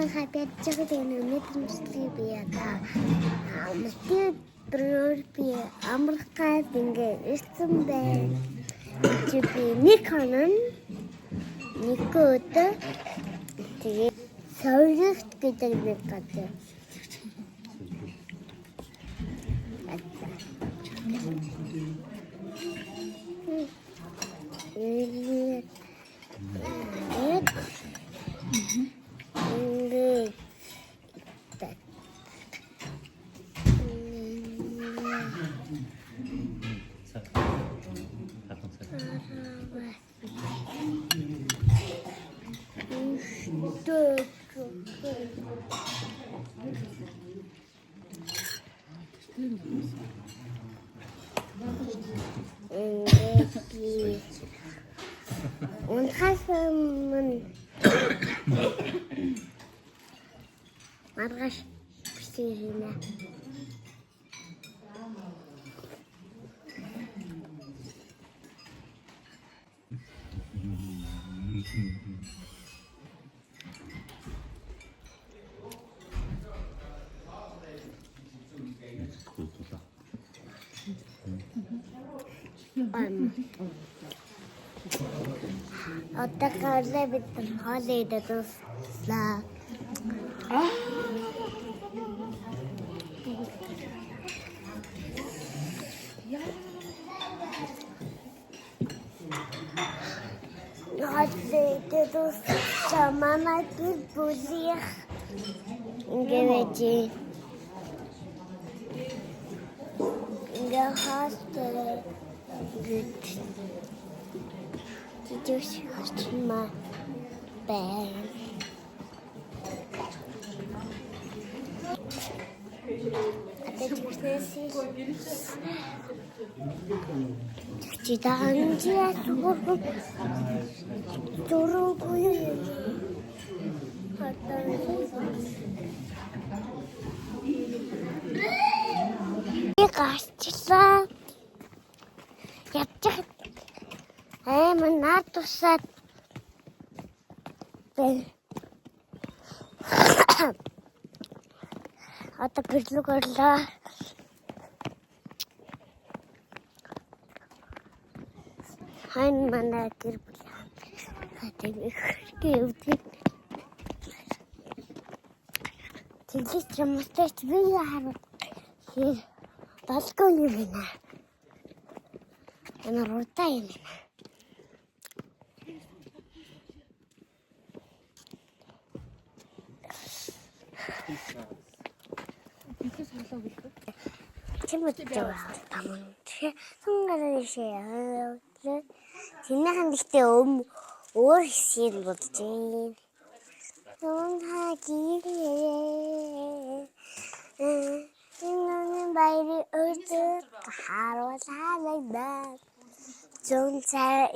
хапяд чигээр мэдэмжлэг би ята. Мэтэр би Америкад ингээ ирсэн байна. Чи би нэг хоног нэг өдөр тэгээд сорилт гэдэг нэг газар. Und Hasselmann. Margash Piscina. Отакаале бид хоолойд дуслаа. Хоолойд дуслаа манай гэр бүлийнх ингээд хаастай гэт Дүүс хачмаа бай. Чидаанжиа сугу. Дөрөвгүй. Гачлаа. Ятчих. Мань наад тусаад одоо гэрлэг орлоо. Хайн манай гэр бүл хатаг ихтэй өвдөг. Тэглэж юмтай ч би хараад далгүй юм байна. Ana rota юм. Чимэтэй таман. Сунгарашээ. Тинэхэн дэхтэй өөр хэсгийг болж байна. Энэ байри өдөр харуулаа. Don't say